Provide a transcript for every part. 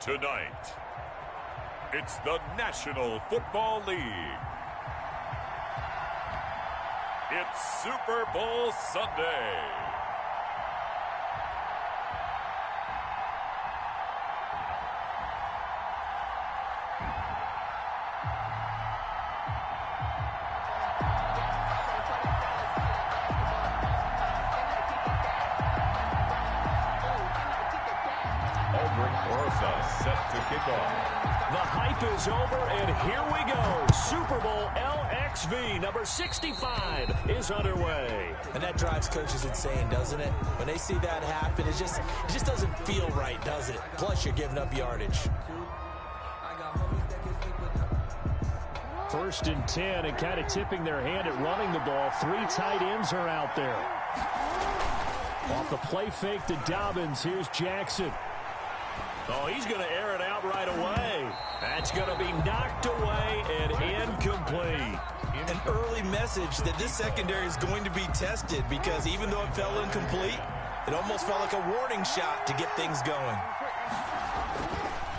Tonight, it's the National Football League. It's Super Bowl Sunday. Set to kick off. The hype is over, and here we go. Super Bowl LXV number 65 is underway. And that drives coaches insane, doesn't it? When they see that happen, it just doesn't feel right, does it? Plus, you're giving up yardage. 1st and 10, and kind of tipping their hand at running the ball. 3 tight ends are out there. Off the play fake to Dobbins, here's Jackson. Oh, he's going to air it out right away. That's going to be knocked away and incomplete. An early message that this secondary is going to be tested, because even though it fell incomplete, it almost felt like a warning shot to get things going.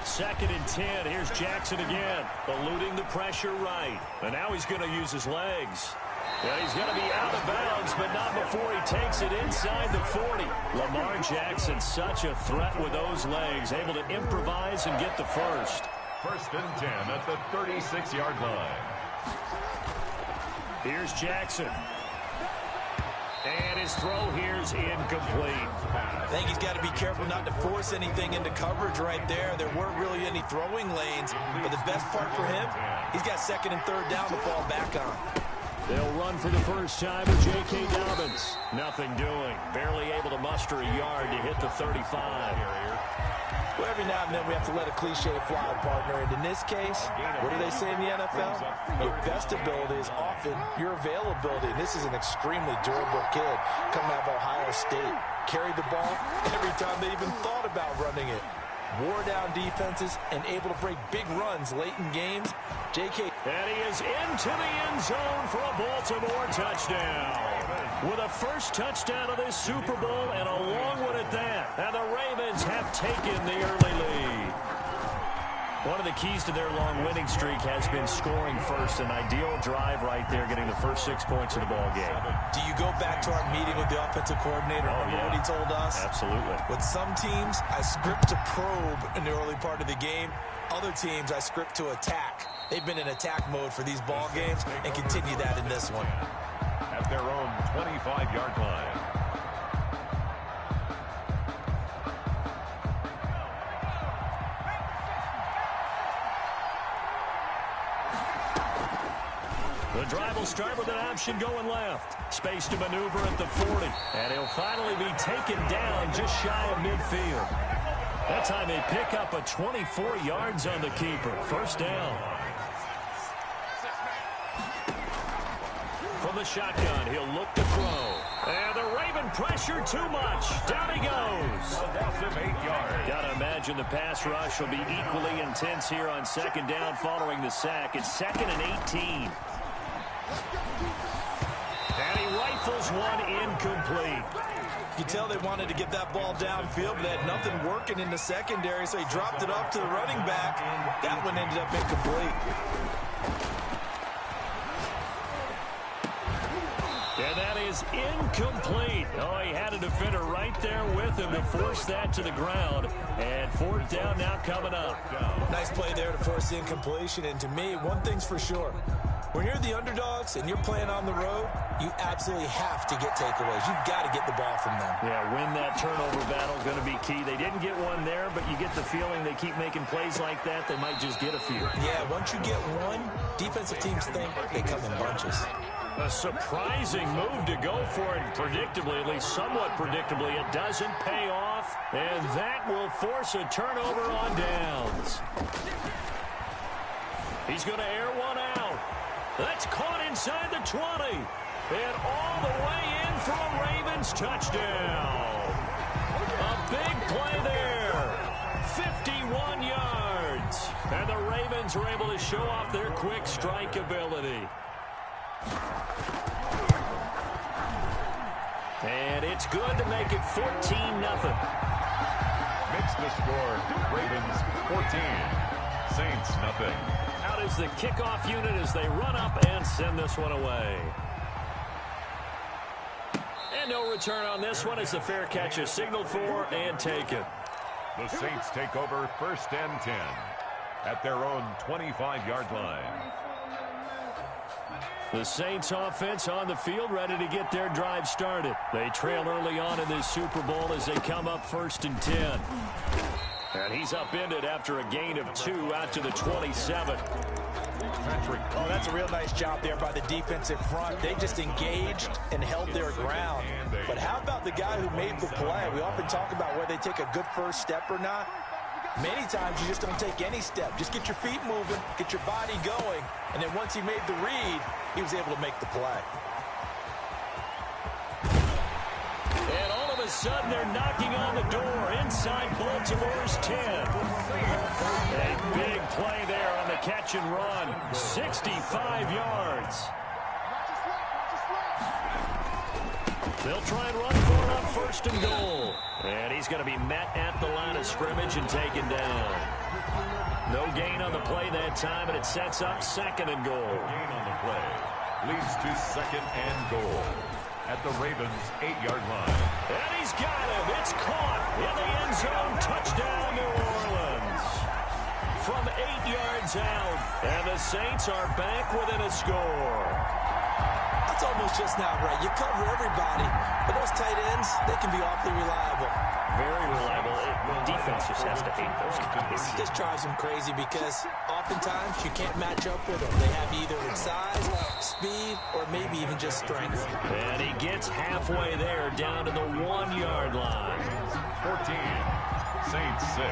2nd and 10. Here's Jackson again, eluding the pressure right. And now he's going to use his legs. Well, he's going to be out of bounds, but not before he takes it inside the 40. Lamar Jackson, such a threat with those legs, able to improvise and get the first. 1st and 10 at the 36-yard line. Here's Jackson. And his throw here's incomplete. I think he's got to be careful not to force anything into coverage right there. There weren't really any throwing lanes, but the best part for him, he's got 2nd and 3rd down to fall back on. They'll run for the first time with J.K. Dobbins. Nothing doing. Barely able to muster a yard to hit the 35. Well, every now and then we have to let a cliche fly, partner. And in this case, what do they say in the NFL? Your best ability is often your availability. And this is an extremely durable kid coming out of Ohio State. Carried the ball every time they even thought about running it. Wore down defenses and able to break big runs late in games. J.K. And he is into the end zone for a Baltimore touchdown. With a first touchdown of this Super Bowl, and a long one at that. And the Ravens have taken the early lead. One of the keys to their long winning streak has been scoring first. An ideal drive right there, getting the first 6 points of the ball game. Do you go back to our meeting with the offensive coordinator? Remember what he told us? Absolutely. With some teams, I script to probe in the early part of the game. Other teams, I script to attack. They've been in attack mode for these ball games and continue that in this one. At their own 25-yard line. The drive will start with an option going left. Space to maneuver at the 40. And he'll finally be taken down just shy of midfield. That time they pick up a 24 yards on the keeper. First down. From the shotgun, he'll look to throw. And the Raven pressure too much. Down he goes. A loss of 8 yards. Gotta imagine the pass rush will be equally intense here on 2nd down following the sack. It's 2nd and 18. And he rifles one incomplete. You can tell they wanted to get that ball downfield, but they had nothing working in the secondary, so he dropped it up to the running back. That one ended up incomplete. And that is incomplete. Oh, he had a defender right there with him to force that to the ground. And 4th down now coming up. Nice play there to force the incompletion. And to me, one thing's for sure. When you're the underdogs and you're playing on the road, you absolutely have to get takeaways. You've got to get the ball from them. Yeah, win that turnover battle, going to be key. They didn't get one there, but you get the feeling they keep making plays like that, they might just get a few. Yeah, once you get one, defensive teams think they come in bunches. A surprising move to go for it predictably, at least somewhat predictably. It doesn't pay off, and that will force a turnover on downs. He's going to air one out. That's caught inside the 20. And all the way in for a Ravens touchdown. A big play there. 51 yards. And the Ravens are able to show off their quick strike ability. And it's good to make it 14-0. Mixed The score, Ravens 14, Saints nothing. Out is the kickoff unit as they run up and send this one away. And no return on this one as the fair catch is signaled for and taken. The Saints take over 1st and 10 at their own 25-yard line. The Saints offense on the field ready to get their drive started. They trail early on in this Super Bowl as they come up 1st and 10. And he's upended after a gain of 2 out to the 27. Oh, that's a real nice job there by the defensive front. They just engaged and held their ground. But how about the guy who made the play? We often talk about whether they take a good first step or not. Many times you just don't take any step. Just get your feet moving, get your body going, and then once he made the read, he was able to make the play. And all of a sudden, they're knocking on the door inside Baltimore's 10. A big play there on the catch and run. 65 yards. They'll try and run for it on 1st and goal. And he's going to be met at the line of scrimmage and taken down. No gain on the play that time, and it sets up 2nd and goal. Gain on the play leads to 2nd and goal at the Ravens' 8-yard line. And he's got him. It's caught in the end zone. Touchdown, New Orleans. From 8 yards out, and the Saints are back within a score. That's almost just not right. You cover everybody, but those tight ends, they can be awfully reliable. Very reliable. The defense just has to hate those guys. It just drives them crazy because oftentimes you can't match up with them. They have either size, speed, or maybe even just strength. And he gets halfway there down to the 1-yard line. 14, Saints 6.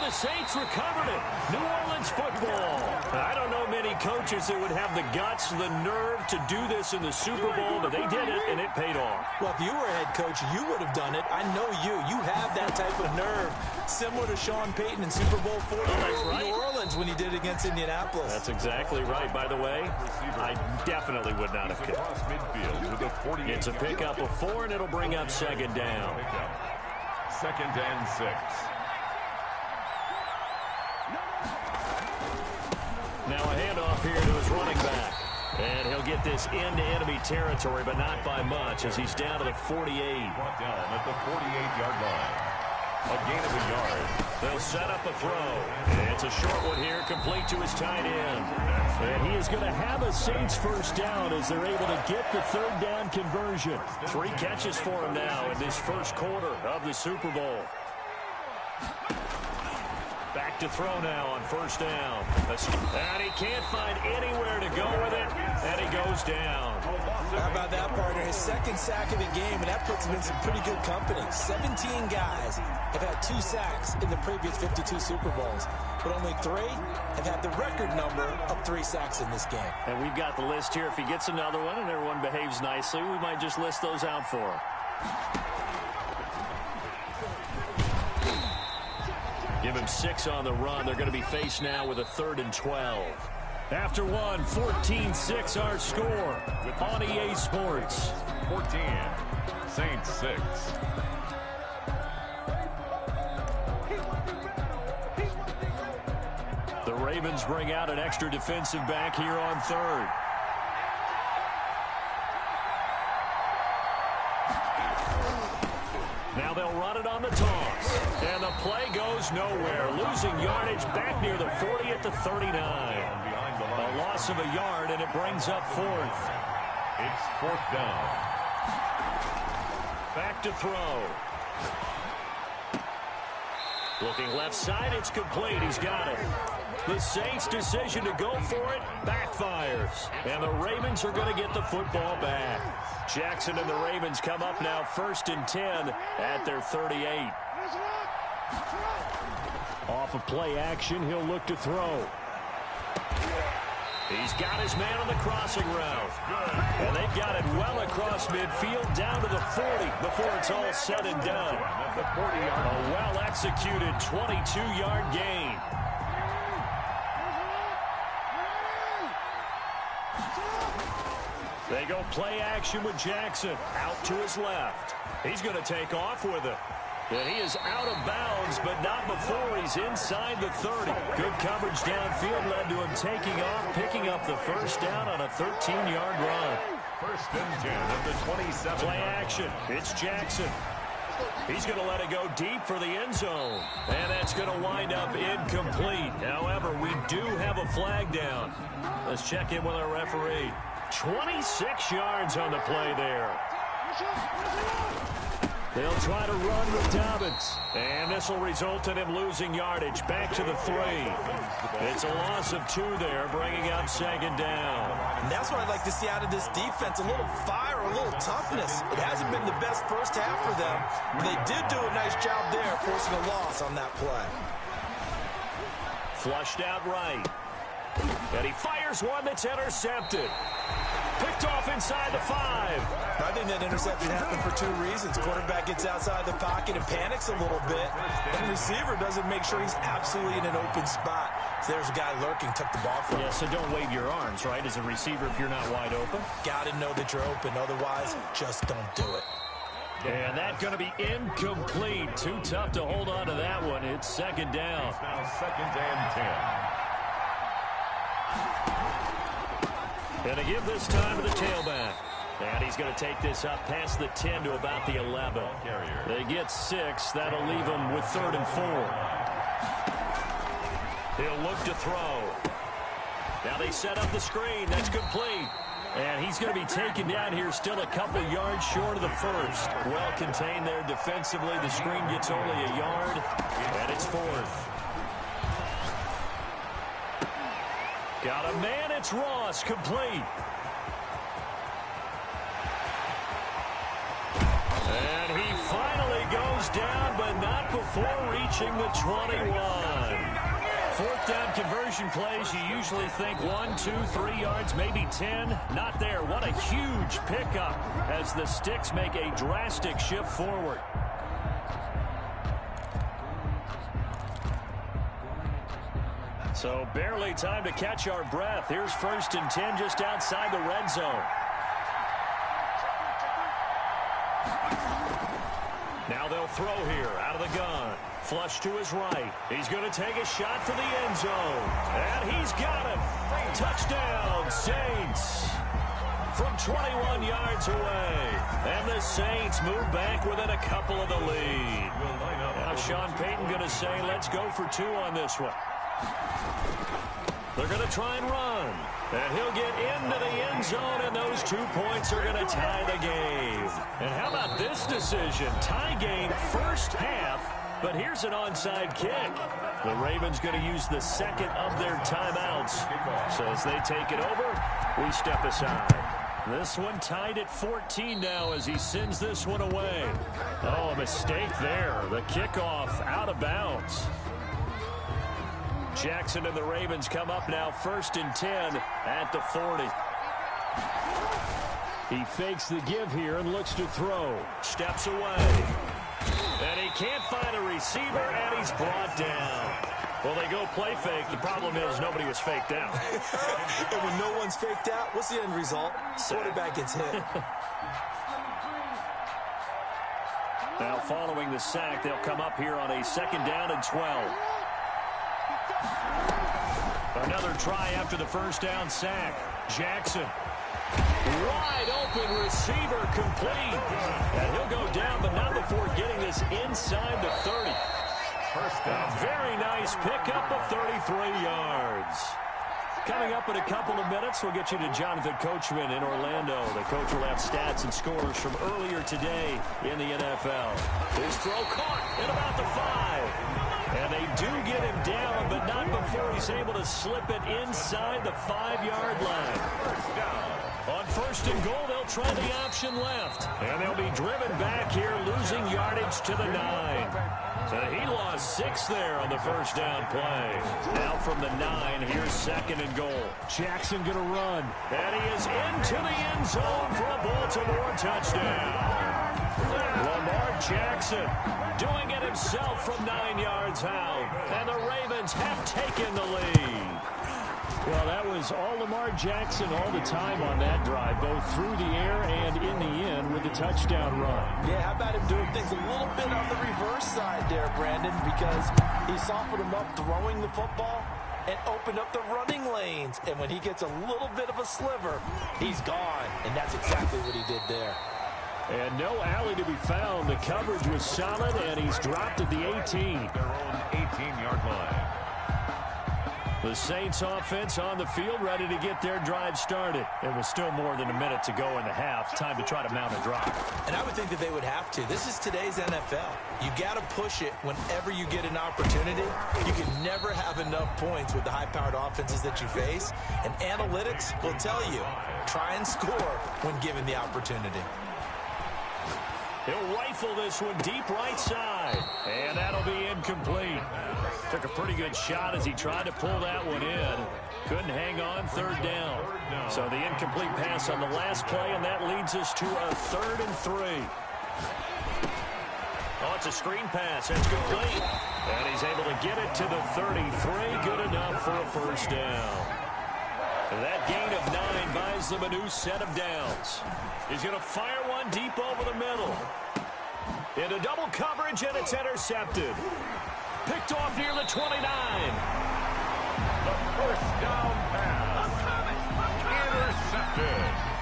The Saints recovered it. New Orleans football. I don't know many coaches that would have the guts, the nerve to do this in the Super Bowl, but they did it, and it paid off. Well, if you were a head coach, you would have done it. I know you. You have that type of nerve, similar to Sean Payton in Super Bowl 40 in New Orleans when he did it against Indianapolis. That's exactly right. By the way, I definitely would not have kicked. It's a pickup of 4, and it'll bring up 2nd down. 2nd and 6. Now a handoff here to his running back. And he'll get this into enemy territory, but not by much as he's down to the 48. Brought down at the 48-yard line. A gain of a yard. They'll set up a throw. And it's a short one here, complete to his tight end. And he is going to have a Saints 1st down as they're able to get the 3rd down conversion. 3 catches for him now in this 1st quarter of the Super Bowl. Back to throw now on 1st down. And he can't find anywhere to go with it, and he goes down. How about that, partner? His 2nd sack of the game, and that puts him in some pretty good company. 17 guys have had 2 sacks in the previous 52 Super Bowls, but only 3 have had the record number of 3 sacks in this game. And we've got the list here. If he gets another one and everyone behaves nicely, we might just list those out for him. Give him 6 on the run. They're going to be faced now with a 3rd and 12. After one, 14-6 our score on EA Sports. 14, Saints 6. The Ravens bring out an extra defensive back here on 3rd. Now they'll run it on the toss. And the play goes nowhere. Losing yardage back near the 40 at the 39. A loss of a yard, and it brings up 4th. It's 4th down. Back to throw. Looking left side, it's complete. He's got it. The Saints' decision to go for it backfires. And the Ravens are going to get the football back. Jackson and the Ravens come up now 1st and 10 at their 38. Off of play action, he'll look to throw. He's got his man on the crossing route. And they've got it well across midfield down to the 40 before it's all said and done. A well-executed 22-yard gain. They go play action with Jackson. Out to his left. He's going to take off with it. And he is out of bounds, but not before he's inside the 30. Good coverage downfield led to him taking off, picking up the first down on a 13-yard run. First and 10 at the 27. Play action. It's Jackson. He's going to let it go deep for the end zone. And that's going to wind up incomplete. However, we do have a flag down. Let's check in with our referee. 26 yards on the play there. They'll try to run with Dobbins. And this will result in him losing yardage. Back to the 3. It's a loss of 2 there, bringing up second down. And that's what I'd like to see out of this defense. A little fire, a little toughness. It hasn't been the best first half for them. But they did do a nice job there, forcing a loss on that play. Flushed out right. And he fires one that's intercepted. Picked off inside the 5. I think that interception happened for 2 reasons. Quarterback gets outside the pocket and panics a little bit. And receiver doesn't make sure he's absolutely in an open spot. So there's a guy lurking, took the ball from him. Yeah, so don't wave your arms, right, as a receiver if you're not wide open. Got to know that you're open. Otherwise, just don't do it. And that's going to be incomplete. Too tough to hold on to that one. It's second down. Now second and 10. And to give this time to the tailback. And he's going to take this up past the 10 to about the 11. They get 6. That'll leave him with 3rd and 4. He'll look to throw. Now they set up the screen. That's complete. And he's going to be taken down here still a couple yards short of the first. Well contained there defensively. The screen gets only a yard. And it's 4th. Got a man, it's Ross, complete. And he finally goes down, but not before reaching the 21. 4th down conversion plays, you usually think 1, 2, 3 yards, maybe 10. Not there. What a huge pickup as the Sticks make a drastic shift forward. So barely time to catch our breath. Here's 1st and 10 just outside the red zone. Now they'll throw here out of the gun. Flush to his right. He's going to take a shot for the end zone. And he's got it. Touchdown, Saints. From 21 yards away. And the Saints move back within a couple of the lead. Now Sean Payton going to say, let's go for 2 on this one. They're going to try and run. And he'll get into the end zone, and those 2 points are going to tie the game. And how about this decision? Tie game first half, but here's an onside kick. The Ravens going to use the 2nd of their timeouts. So as they take it over, we step aside. This one tied at 14 now as he sends this one away. Oh, a mistake there. The kickoff out of bounds. Jackson and the Ravens come up now 1st and 10 at the 40. He fakes the give here and looks to throw. Steps away. And he can't find a receiver, and he's brought down. Well, they go play fake. The problem is nobody was faked out. And when no one's faked out, what's the end result? Quarterback gets hit. Now following the sack, they'll come up here on a 2nd down and 12. Another try after the 1st down sack. Jackson. Wide open receiver complete. And he'll go down, but not before getting this inside the 30. A very nice pickup of 33 yards. Coming up in a couple of minutes, we'll get you to Jonathan Coachman in Orlando. The coach will have stats and scores from earlier today in the NFL. His throw caught at about the 5. And they do get him down, but not before he's able to slip it inside the 5-yard line. On 1st and goal, they'll try the option left. And they'll be driven back here, losing yardage to the 9. So he lost 6 there on the 1st down play. Now from the 9, here's 2nd and goal. Jackson going to run. And he is into the end zone for a Baltimore touchdown. Lamar Jackson doing it himself from 9 yards out. And the Ravens have taken the lead. Well, that was all Lamar Jackson all the time on that drive, both through the air and in the end with the touchdown run. Yeah, how about him doing things a little bit on the reverse side there, Brandon, because he softened him up throwing the football and opened up the running lanes. And when he gets a little bit of a sliver, he's gone. And that's exactly what he did there. And no alley to be found. The coverage was solid, and he's dropped at the 18. Their own 18-yard line. The Saints offense on the field, ready to get their drive started. It was still more than a minute to go in the half. Time to try to mount a drive. And I would think that they would have to. This is today's NFL. You got to push it whenever you get an opportunity. You can never have enough points with the high-powered offenses that you face. And analytics will tell you, try and score when given the opportunity. He'll rifle this one deep right side. And that'll be incomplete. Took a pretty good shot as he tried to pull that one in. Couldn't hang on, third down. So the incomplete pass on the last play, and that leads us to a 3rd and 3. Oh, it's a screen pass. That's complete. And he's able to get it to the 33. Good enough for a first down. That gain of 9 buys them a new set of downs. He's going to fire one deep over the middle. Into double coverage, and it's intercepted. Picked off near the 29. The first down pass. Intercepted.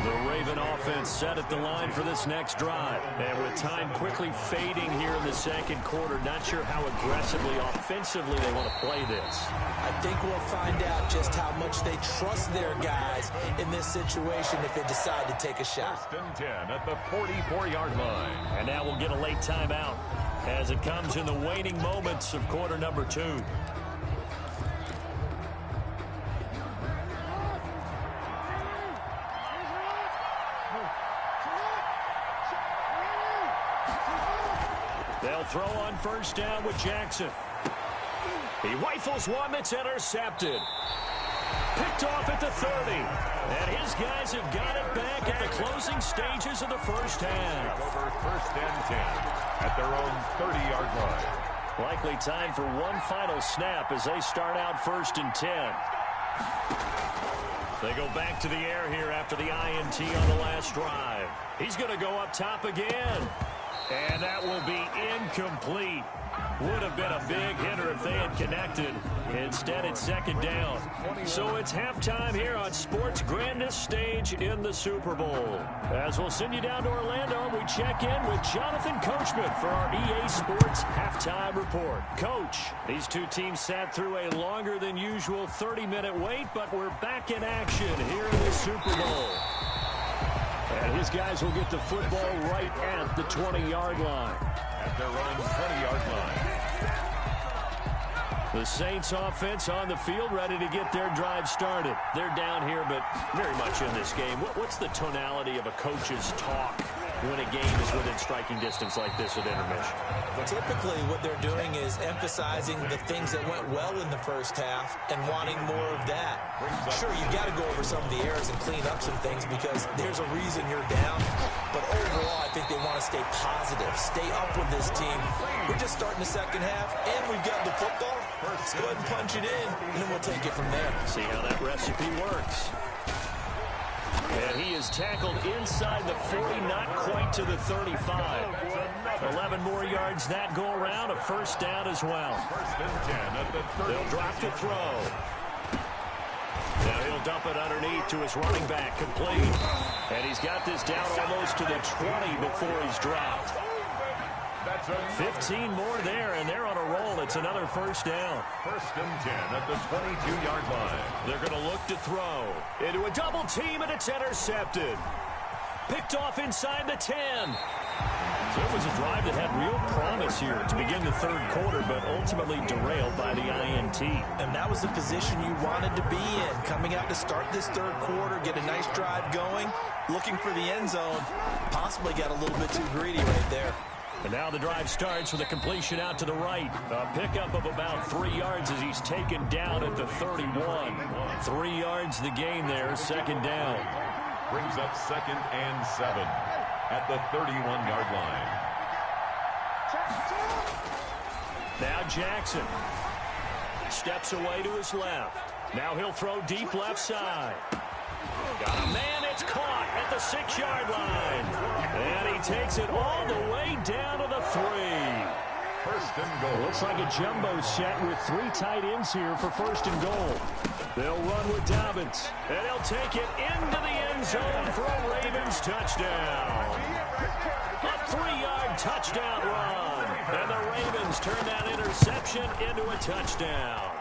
The Raven offense set at the line for this next drive. And with time quickly fading here in the second quarter, not sure how aggressively, offensively they want to play this. I think we'll find out just how much they trust their guys in this situation if they decide to take a shot. 1st and 10 at the 44-yard line. And now we'll get a late timeout as it comes in the waning moments of quarter number 2. They'll throw on first down with Jackson. He rifles one that's intercepted. Picked off at the 30. And his guys have got it back at the closing stages of the first half. Over 1st and 10 at their own 30-yard line. Likely time for one final snap as they start out 1st and 10. They go back to the air here after the INT on the last drive. He's going to go up top again. And that will be incomplete. Would have been a big hitter if they had connected. Instead, it's 2nd down. So it's halftime here on sports' grandest stage in the Super Bowl. As we'll send you down to Orlando, we check in with Jonathan Coachman for our EA Sports Halftime Report. Coach, these two teams sat through a longer than usual 30-minute wait, but we're back in action here in the Super Bowl. And his guys will get the football right at the 20-yard line. At their own 20-yard line. The Saints offense on the field, ready to get their drive started. They're down here, but very much in this game. What's the tonality of a coach's talk when a game is within striking distance like this at intermission? Well, typically what they're doing is emphasizing the things that went well in the first half and wanting more of that. Sure, you got to go over some of the errors and clean up some things because there's a reason you're down. But overall, I think they want to stay positive, stay up with this team. We're just starting the second half, and we've got the football. Let's go ahead and punch it in, and then we'll take it from there. See how that recipe works. And he is tackled inside the 40, not quite to the 35. 11 more yards that go around, a first down as well. 1st and 10 at the 30. They'll drop the throw. Now he'll dump it underneath to his running back, complete. And he's got this down almost to the 20 before he's dropped. 15 more there, and they're on a roll. It's another first down. 1st and 10 at the 22-yard line. They're going to look to throw. Into a double team, and it's intercepted. Picked off inside the 10. So it was a drive that had real promise here to begin the third quarter, but ultimately derailed by the INT. And that was the position you wanted to be in, coming out to start this third quarter, get a nice drive going, looking for the end zone. Possibly got a little bit too greedy right there. And now the drive starts with a completion out to the right. A pickup of about 3 yards as he's taken down at the 31. 3 yards the gain there, 2nd down. Brings up 2nd and 7 at the 31-yard line. Now Jackson steps away to his left. Now he'll throw deep left side. Got a man, it's caught at the 6-yard line. And he takes it all the way down to the 3. First and goal. Looks like a jumbo set with 3 tight ends here for first and goal. They'll run with Dobbins, and he'll take it into the end zone for a Ravens touchdown. A 3-yard touchdown run. And the Ravens turn that interception into a touchdown.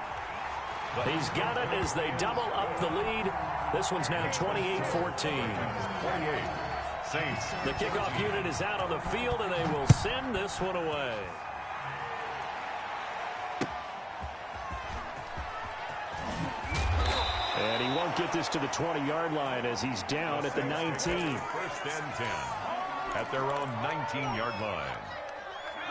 He's got it as they double up the lead. This one's now 28-14. 28. Saints. The kickoff unit is out on the field, and they will send this one away. And he won't get this to the 20-yard line as he's down at the 19. First and 10 at their own 19-yard line.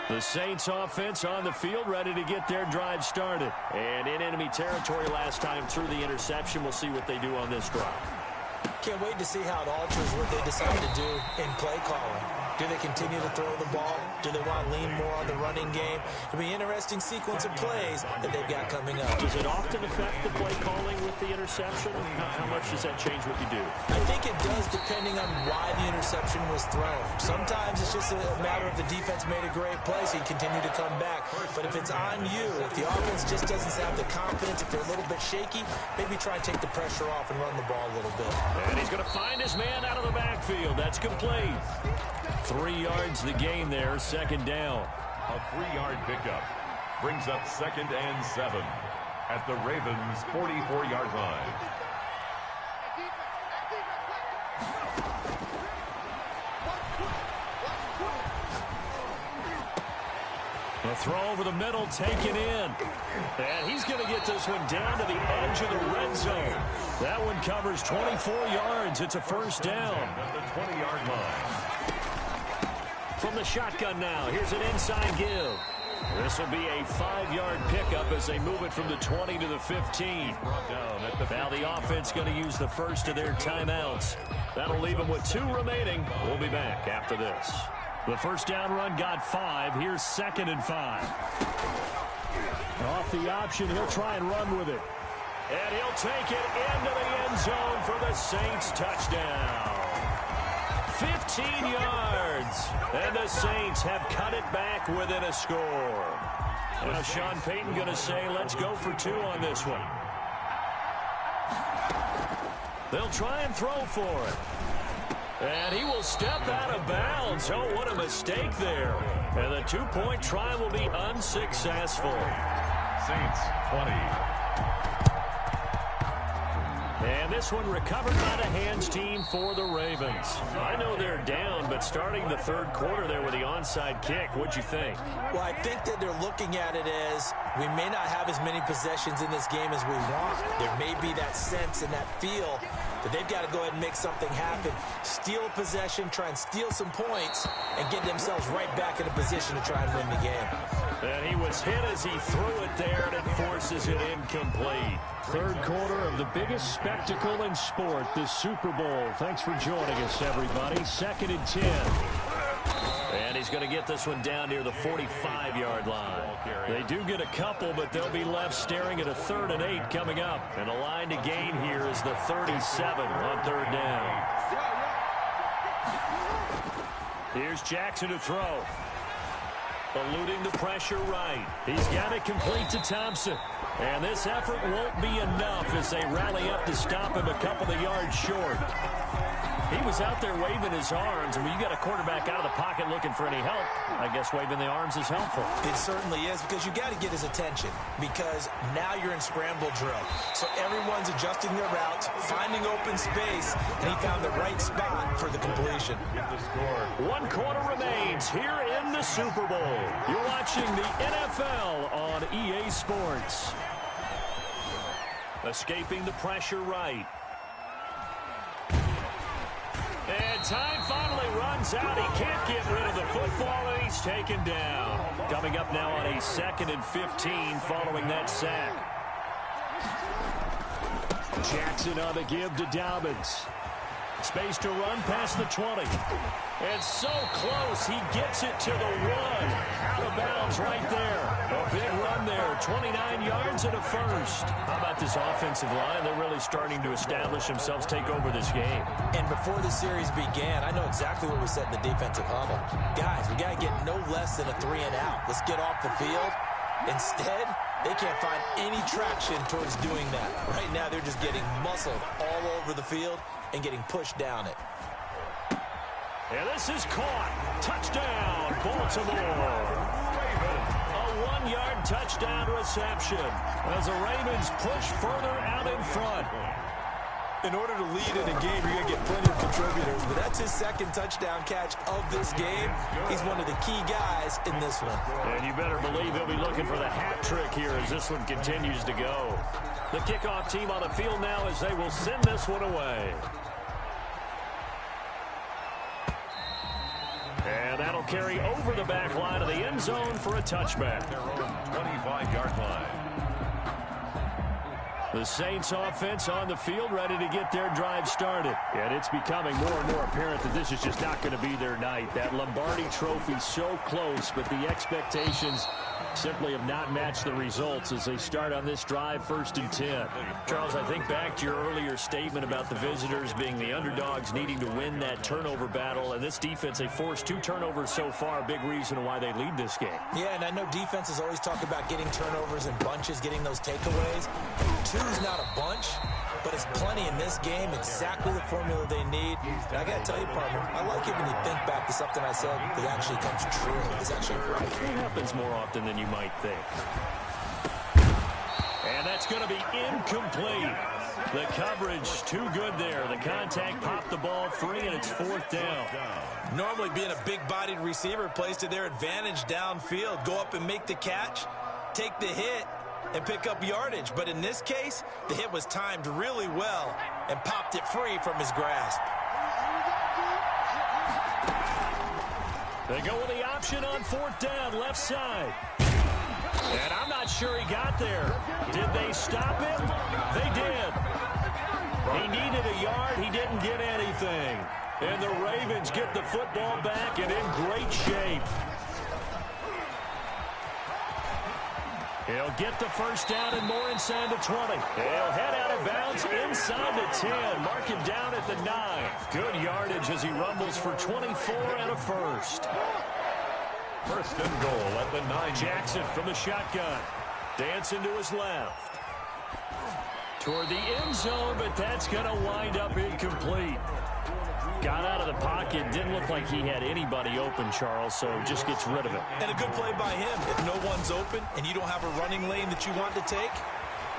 The Saints offense on the field ready to get their drive started. And in enemy territory last time through the interception. We'll see what they do on this drive. Can't wait to see how it alters what they decide to do in play calling. Do they continue to throw the ball? Do they want to lean more on the running game? It'll be an interesting sequence of plays that they've got coming up. Does it often affect the play calling with the interception? How much does that change what you do? I think it does depending on why the interception was thrown. Sometimes it's just a matter of the defense made a great play, so you continue to come back. But if it's on you, if the offense just doesn't have the confidence, if they're a little bit shaky, maybe try and take the pressure off and run the ball a little bit. And he's going to find his man out of the backfield. That's complete. 3 yards the gain there, second down. A 3-yard pickup brings up 2nd and 7 at the Ravens' 44-yard line. A throw over the middle, taken in. And he's going to get this one down to the edge of the red zone. That one covers 24 yards. It's a first down. At the 20-yard line. From the shotgun now, here's an inside give. This will be a 5-yard pickup as they move it from the 20 to the 15. Now the offense going to use the first of their timeouts. That'll leave them with 2 remaining. We'll be back after this. The first down run got 5. Here's 2nd and 5. Off the option, he'll try and run with it. And he'll take it into the end zone for the Saints touchdown. 15 yards. And the Saints have cut it back within a score. Now Sean Payton going to say, let's go for 2 on this one. They'll try and throw for it. And he will step out of bounds. Oh, what a mistake there. And the 2-point try will be unsuccessful. Saints 20. And this one recovered by the hands team for the Ravens. I know they're down, but starting the 3rd quarter there with the onside kick, what'd you think? Well, I think that they're looking at it as we may not have as many possessions in this game as we want. There may be that sense and that feel that they've got to go ahead and make something happen. Steal a possession, try and steal some points, and get themselves right back in a position to try and win the game. And he was hit as he threw it there, and it forces it incomplete. 3rd quarter of the biggest spectacle in sport, the Super Bowl. Thanks for joining us, everybody. 2nd and 10. And he's going to get this one down near the 45-yard line. They do get a couple, but they'll be left staring at a 3rd and 8 coming up. And the line to gain here is the 37 on 3rd down. Here's Jackson to throw. Eluding the pressure right. He's got it complete to Thompson. And this effort won't be enough as they rally up to stop him a couple of yards short. He was out there waving his arms, and when you got a quarterback out of the pocket looking for any help, I guess waving the arms is helpful. It certainly is, because you got to get his attention, because now you're in scramble drill. So everyone's adjusting their routes, finding open space, and he found the right spot for the completion. Get the score. 1 quarter remains here in the Super Bowl. You're watching the NFL on EA Sports. Escaping the pressure right. And time finally runs out. He can't get rid of the football, and he's taken down. Coming up now on a 2nd and 15 following that sack. Jackson on the give to Dobbins. Space to run past the 20. It's so close. He gets it to the 1. Out of bounds right there. A big run there. 29 yards and a first. How about this offensive line? They're really starting to establish themselves, take over this game. And before the series began, I know exactly what we said in the defensive huddle. Guys, we got to get no less than a 3 and out. Let's get off the field. Instead, they can't find any traction towards doing that. Right now, they're just getting muscled all over the field and getting pushed down it. And this is caught. Touchdown, Baltimore. A 1-yard touchdown reception as the Ravens push further out in front. In order to lead in a game, you're going to get plenty of contributors, but that's his second touchdown catch of this game. He's one of the key guys in this one. And you better believe he'll be looking for the hat trick here as this one continues to go. The kickoff team on the field now as they will send this one away. And that'll carry over the back line of the end zone for a touchback. Their own 25-yard line. The Saints offense on the field ready to get their drive started. And it's becoming more and more apparent that this is just not going to be their night. That Lombardi trophy so close, but the expectations simply have not matched the results as they start on this drive 1st and 10. Charles, I think back to your earlier statement about the visitors being the underdogs needing to win that turnover battle. And this defense, they forced 2 turnovers so far, a big reason why they lead this game. Yeah, and I know defenses always talk about getting turnovers in bunches, getting those takeaways. 2 is not a bunch, but it's plenty in this game, exactly the formula they need. And I got to tell you, partner, I like it when you think back to something I said that actually comes true. It's actually right. It happens more often than you might think. And that's going to be incomplete. The coverage too good there. The contact popped the ball free, and it's 4th down. Normally being a big-bodied receiver plays to their advantage downfield. Go up and make the catch, take the hit, and pick up yardage. But in this case, the hit was timed really well and popped it free from his grasp. They go with the option on 4th down, left side. And I'm not sure he got there. Did they stop him? They did. He needed a yard. He didn't get anything. And the Ravens get the football back and in great shape. He'll get the 1st down and more inside the 20. He'll head out of bounds inside the 10. Mark him down at the 9. Good yardage as he rumbles for 24 and a first. 1st and goal at the 9. Jackson from the shotgun. Dancing to his left. Toward the end zone, but that's going to wind up incomplete. Got out of the pocket. Didn't look like he had anybody open, Charles, so just gets rid of it. And a good play by him. If no one's open and you don't have a running lane that you want to take,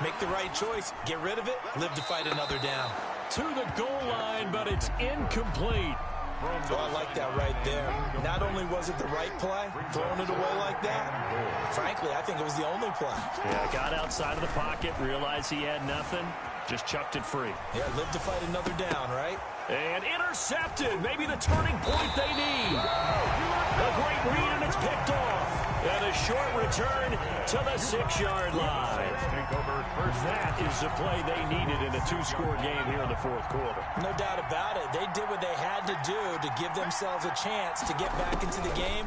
make the right choice. Get rid of it. Live to fight another down. To the goal line, but it's incomplete. Oh, I like that right there. Not only was it the right play, throwing it away like that, frankly, I think it was the only play. Yeah, got outside of the pocket, realized he had nothing, just chucked it free. Yeah, live to fight another down, right? And intercepted. Maybe the turning point they need. A great read, and it's picked off. And a short return to the 6-yard line. That is the play they needed in a 2-score game here in the 4th quarter. No doubt about it. They did what they had to do to give themselves a chance to get back into the game.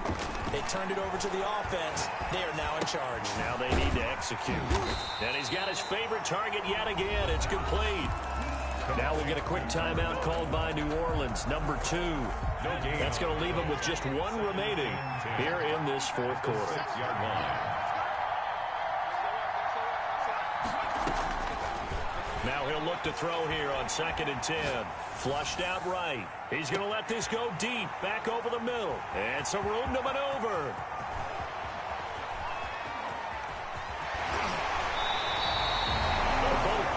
They turned it over to the offense. They are now in charge. Now they need to execute. And he's got his favorite target yet again. It's complete. Now we'll get a quick timeout called by New Orleans, number 2. That's going to leave them with just 1 remaining here in this 4th quarter. 6-yard line. Now he'll look to throw here on 2nd and 10. Flushed out right. He's going to let this go deep, back over the middle. And some room to maneuver.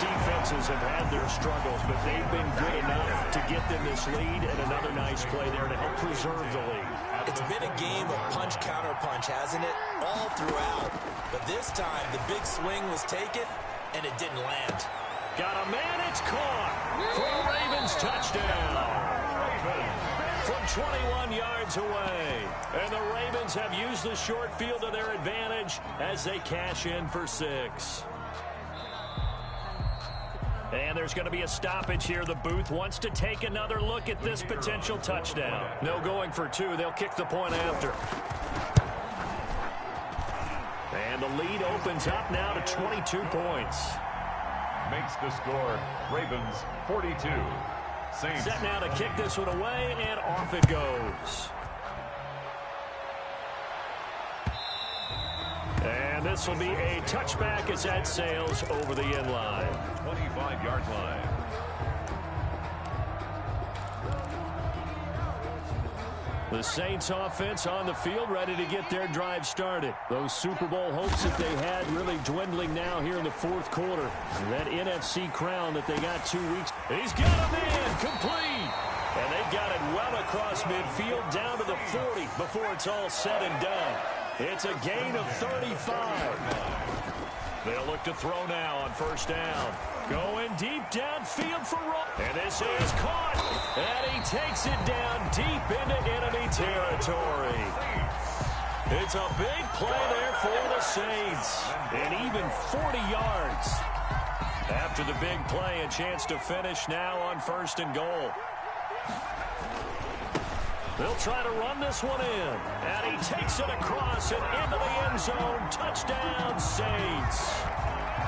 Defenses have had their struggles, but they've been good enough to get them this lead, and another nice play there to help preserve the lead. It's been a game of punch-counter-punch, hasn't it? All throughout. But this time, the big swing was taken, and it didn't land. Got a man, it's caught for a Ravens touchdown. From 21 yards away. And the Ravens have used the short field to their advantage as they cash in for 6. And there's going to be a stoppage here. The booth wants to take another look at this potential touchdown. No going for two. They'll kick the point after. And the lead opens up now to 22 points. Makes the score Ravens 42. Saints. Set now to kick this one away, and off it goes. And this will be a touchback as that sails over the end line. 25-yard line. The Saints offense on the field, ready to get their drive started. Those Super Bowl hopes that they had really dwindling now here in the fourth quarter. That NFC crown that they got 2 weeks. He's got a man complete. And they've got it well across midfield down to the 40 before it's all said and done. It's a gain of 35. They'll look to throw now on first down. Going deep downfield for Roll. And this is caught. And he takes it down deep into enemy territory. It's a big play there for the Saints. And even 40 yards. After the big play, a chance to finish now on first and goal. They'll try to run this one in. And he takes it across and into the end zone. Touchdown, Saints.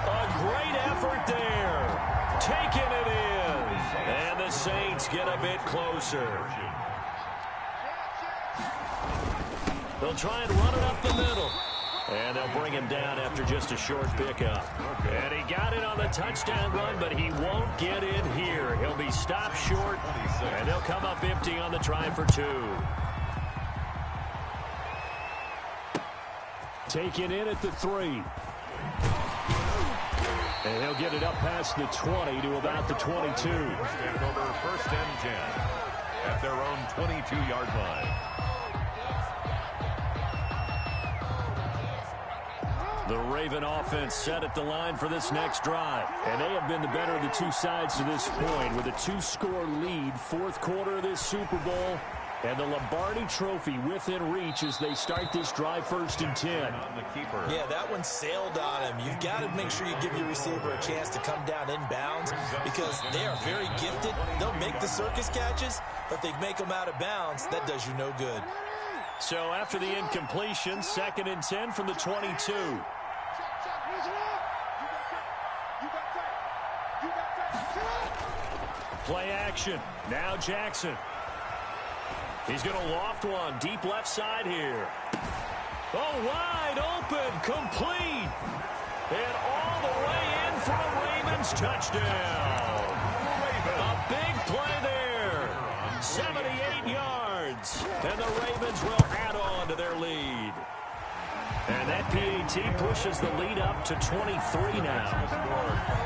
A great effort there. Taking it in. And the Saints get a bit closer. They'll try and run it up the middle. And they'll bring him down after just a short pickup. And he got it on the touchdown run, but he won't get in here. He'll be stopped short, and they'll come up empty on the try for two. Taken in at the 3. And he'll get it up past the 20 to about the 22. First and 10 at their own 22-yard line. The Raven offense set at the line for this next drive. And they have been the better of the two sides to this point with a 2-score lead. Fourth quarter of this Super Bowl. And the Lombardi Trophy within reach as they start this drive first and 10. Yeah, that one sailed on him. You've got to make sure you give your receiver a chance to come down inbounds because they are very gifted. They'll make the circus catches, but they make them out of bounds. That does you no good. So after the incompletion, second and 10 from the 22. Play action. Now Jackson. He's going to loft one deep left side here. Oh, wide open, complete. And all the way in for a Ravens touchdown. A big play there. 78 yards. And the Ravens will add on to their lead. And that PAT pushes the lead up to 23 now.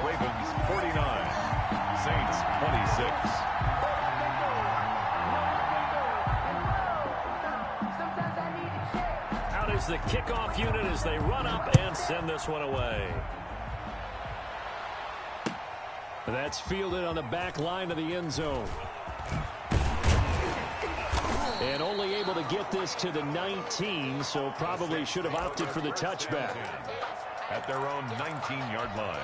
Ravens 49, Saints 26. Out is the kickoff unit as they run up and send this one away. That's fielded on the back line of the end zone. And only able to get this to the 19, so probably should have opted for the touchback. At their own 19-yard line.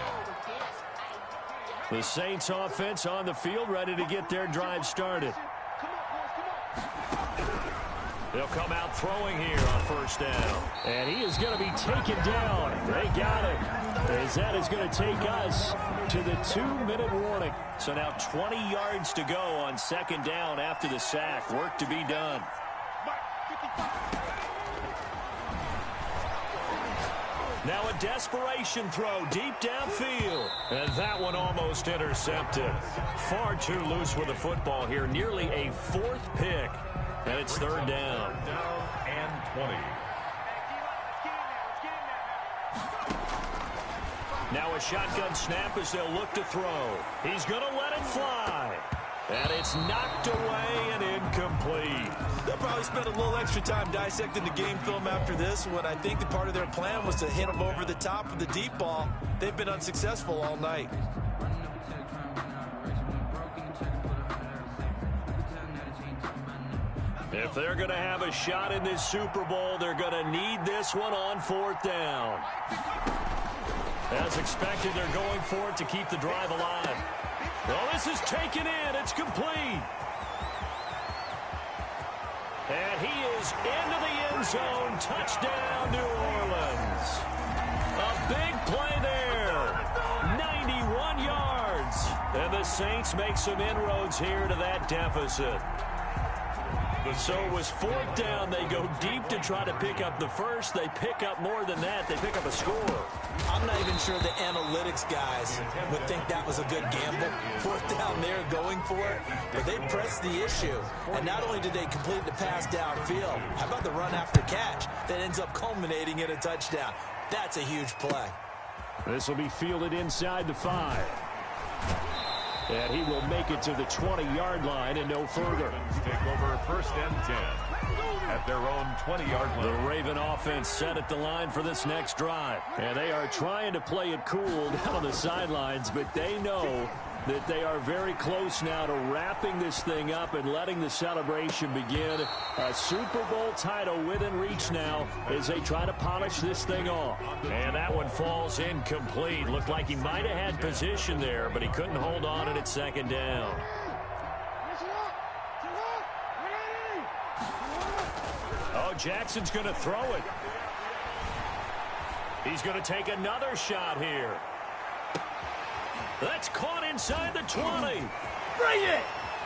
The Saints offense on the field, ready to get their drive started. They'll come out throwing here on first down. And he is going to be taken down. They got it. As that is going to take us to the 2-minute warning. So now 20 yards to go on second down after the sack. Work to be done. Now a desperation throw deep downfield. And that one almost intercepted. Far too loose with the football here. Nearly a fourth pick. And it's third down. Down and 20. Now a shotgun snap as they'll look to throw. He's going to let it fly. And it's knocked away and incomplete. They'll probably spend a little extra time dissecting the game film after this when I think the part of their plan was to hit them over the top of the deep ball. They've been unsuccessful all night. If they're going to have a shot in this Super Bowl, they're going to need this one on fourth down. As expected, they're going for it to keep the drive alive. Well, this is taken in. It's complete. And he is into the end zone. Touchdown, New Orleans. A big play there. 91 yards. And the Saints make some inroads here to that deficit. So it was fourth down. They go deep to try to pick up the first. They pick up more than that. They pick up a score. I'm not even sure the analytics guys would think that was a good gamble. Fourth down there going for it. But they pressed the issue. And not only did they complete the pass downfield, how about the run after catch that ends up culminating in a touchdown? That's a huge play. This will be fielded inside the 5. And he will make it to the 20-yard line and no further. Take over first and 10 at their own 20-yard line. The Raven offense set at the line for this next drive. And they are trying to play it cool down on the sidelines, but they know that they are very close now to wrapping this thing up and letting the celebration begin. A Super Bowl title within reach now as they try to polish this thing off. And that one falls incomplete. Looked like he might have had position there, but he couldn't hold on at second down. Oh, Jackson's going to throw it. He's going to take another shot here. That's caught inside the 20. Bring it!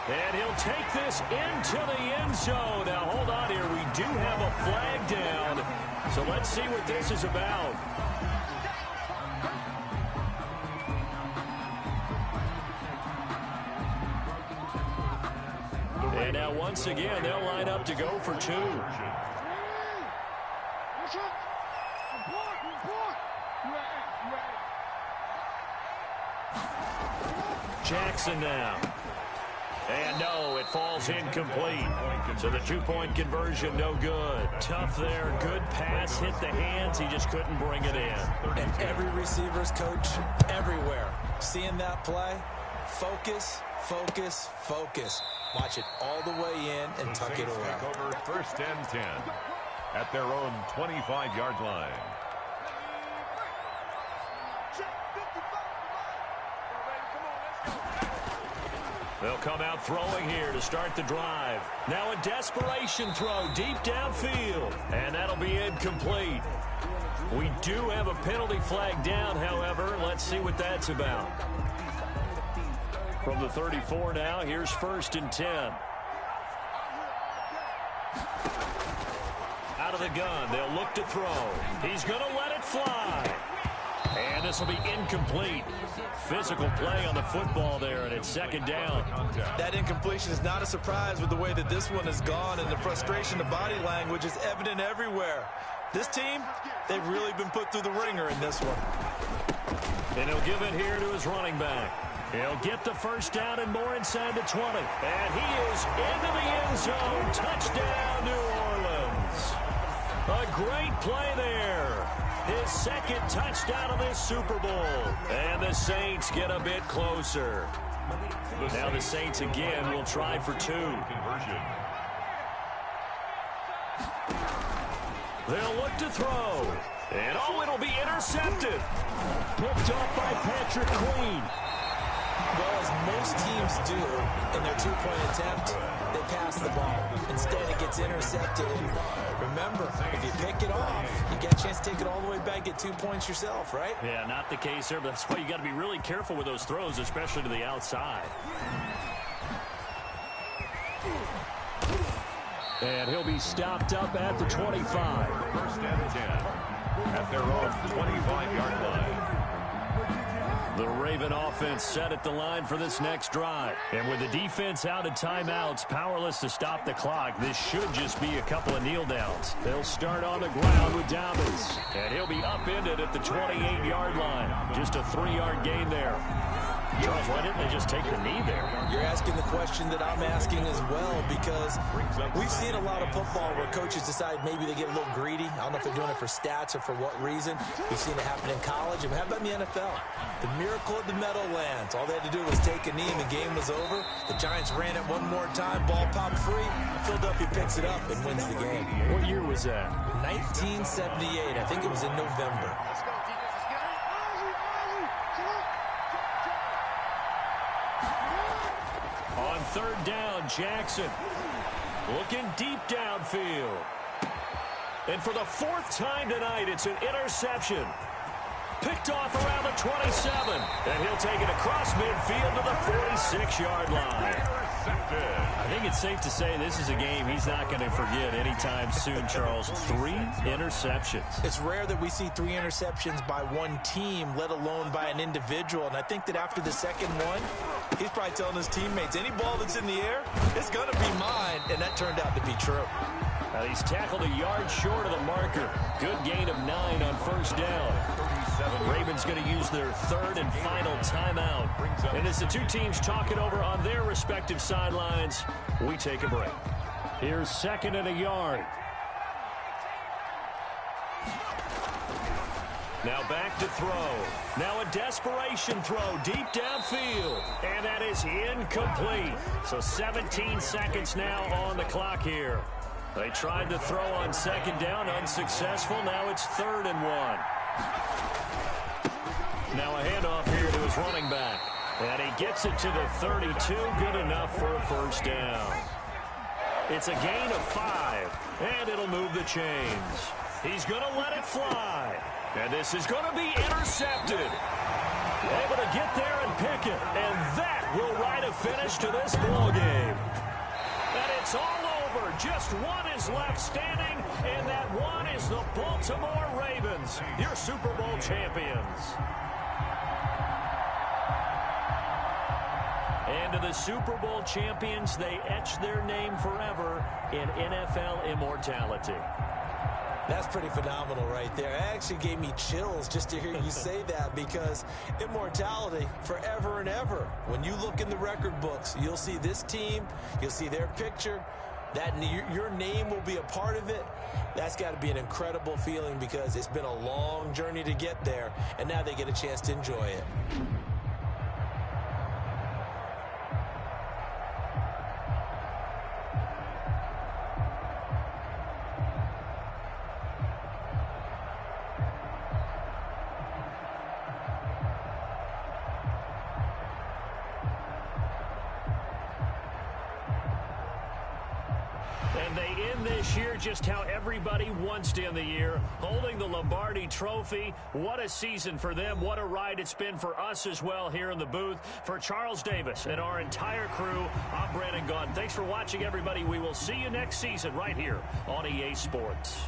And he'll take this into the end zone. Now, hold on here. We do have a flag down. So let's see what this is about. And now, once again, they'll line up to go for 2. Jackson now. And no, it falls incomplete. So the 2-point conversion, no good. Tough there. Good pass. Hit the hands. He just couldn't bring it in. And every receiver's coach everywhere. Seeing that play, focus, focus, focus. Watch it all the way in and tuck it away. Take over first and 10 at their own 25-yard line. They'll come out throwing here to start the drive. Now a desperation throw deep downfield. And that'll be incomplete. We do have a penalty flag down, however. Let's see what that's about. From the 34 now, here's first and 10. Out of the gun, they'll look to throw. He's going to let it fly. And this will be incomplete. Physical play on the football there, and it's second down. That incompletion is not a surprise with the way that this one has gone, and the frustration, the body language is evident everywhere. This team, they've really been put through the ringer in this one. And he'll give it here to his running back. He'll get the first down and more inside the 20. And he is into the end zone. Touchdown, New Orleans. A great play there. His second touchdown of this Super Bowl. And the Saints get a bit closer. Now the Saints again will try for 2. They'll look to throw. And oh, it'll be intercepted. Picked off by Patrick Queen. Well, as most teams do in their 2-point attempt, they pass the ball. Instead, it gets intercepted. Remember, if you pick it off, you get a chance to take it all the way back, get 2 points yourself, right? Yeah, not the case there, but that's why you got to be really careful with those throws, especially to the outside. And he'll be stopped up at the 25. First and 10 at their own 25-yard line. The Raven offense set at the line for this next drive. And with the defense out of timeouts, powerless to stop the clock, this should just be a couple of kneel downs. They'll start on the ground with Dobbins. And he'll be upended at the 28-yard line. Just a 3-yard gain there. Charles, why didn't they just take the knee there? You're asking the question that I'm asking as well, because we've seen a lot of football where coaches decide maybe they get a little greedy. I don't know if they're doing it for stats or for what reason. We've seen it happen in college. And how about in the NFL? The miracle of the Meadowlands. All they had to do was take a knee and the game was over. The Giants ran it one more time. Ball popped free. Philadelphia picks it up and wins the game. What year was that? 1978. I think it was in November. third down, Jackson looking deep downfield. And for the fourth time tonight, it's an interception. Picked off around the 27. And he'll take it across midfield to the 46-yard line. I think it's safe to say this is a game he's not going to forget anytime soon, Charles. 3 interceptions. It's rare that we see 3 interceptions by one team, let alone by an individual. And I think that after the second one, he's probably telling his teammates, any ball that's in the air, it's going to be mine. And that turned out to be true. He's tackled a yard short of the marker. Good gain of 9 on first down. Ravens going to use their third and final timeout. And as the two teams talk it over on their respective sidelines, we take a break. Here's second and a yard. Now back to throw. Now a desperation throw deep downfield. And that is incomplete. So 17 seconds now on the clock here. They tried to throw on second down, unsuccessful. Now it's 3rd and 1. Now a handoff here to his running back. And he gets it to the 32. Good enough for a first down. It's a gain of 5. And it'll move the chains. He's going to let it fly. And this is going to be intercepted. Able to get there and pick it. And that will write a finish to this ball game. And it's all over. Just one is left standing, and that one is the Baltimore Ravens, your Super Bowl champions. And to the Super Bowl champions, they etch their name forever in NFL immortality. That's pretty phenomenal right there. It actually gave me chills just to hear you say that, because immortality forever and ever. When you look in the record books, you'll see this team, you'll see their picture, that your name will be a part of it. That's got to be an incredible feeling, because it's been a long journey to get there, and now they get a chance to enjoy it. And they end this year just how everybody wants to end the year, holding the Lombardi Trophy. What a season for them. What a ride it's been for us as well here in the booth. For Charles Davis and our entire crew, I'm Brandon Gaudin. Thanks for watching, everybody. We will see you next season right here on EA Sports.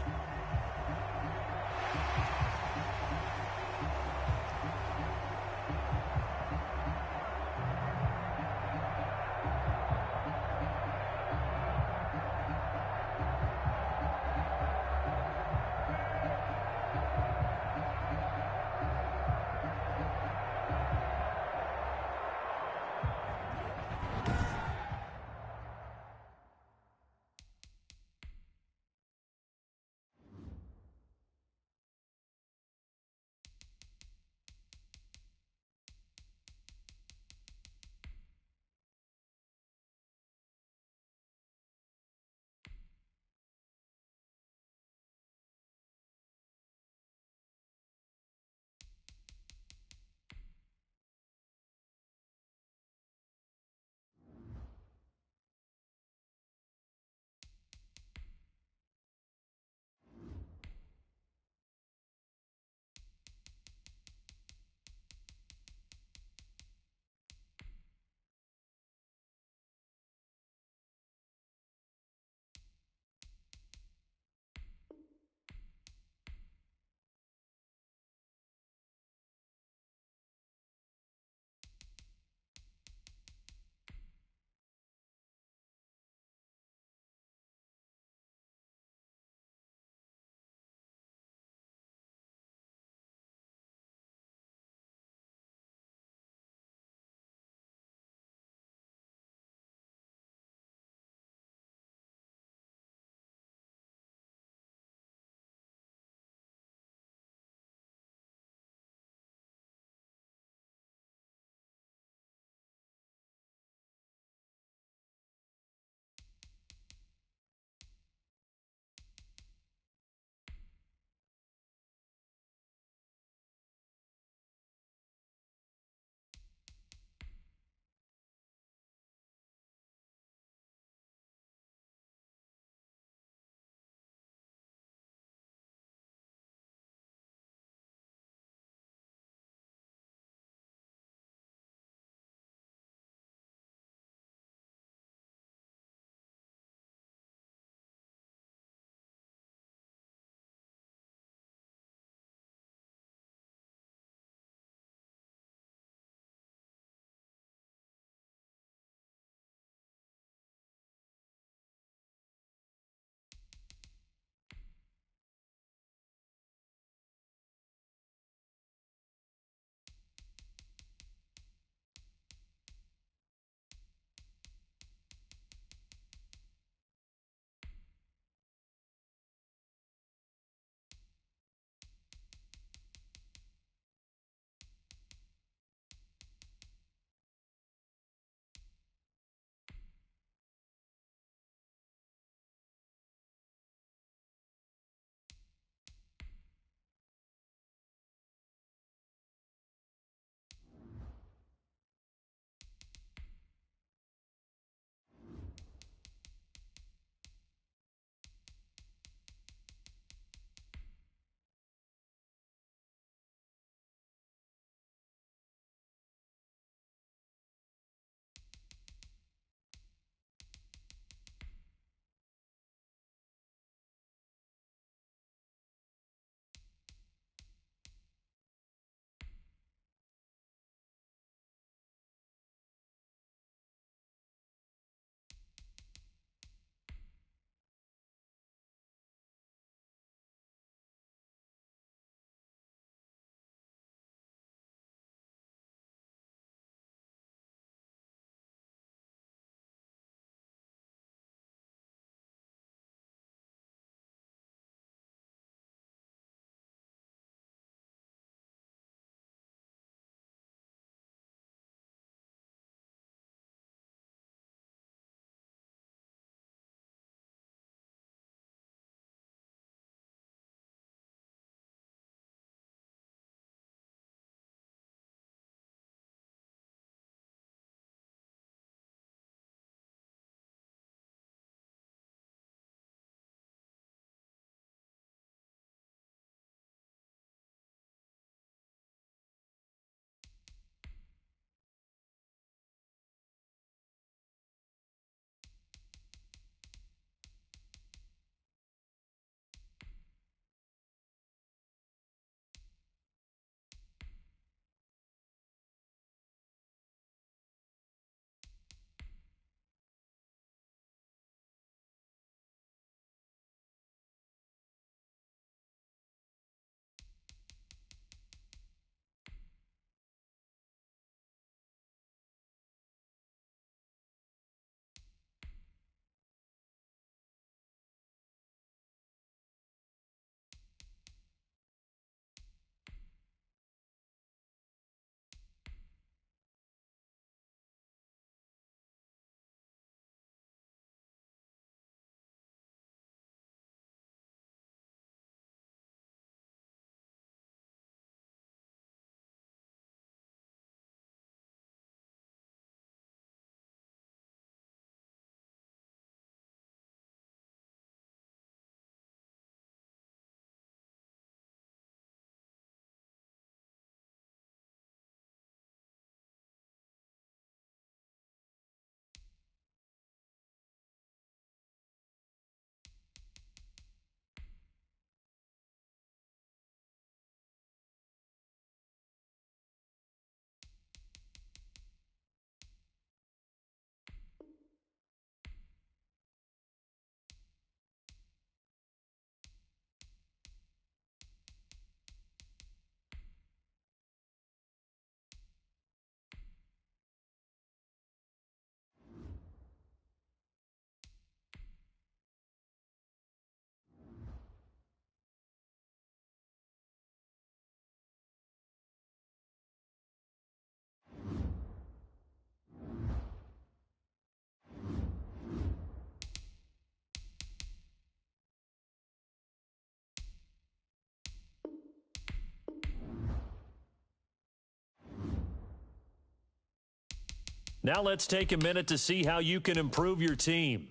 Now let's take a minute to see how you can improve your team.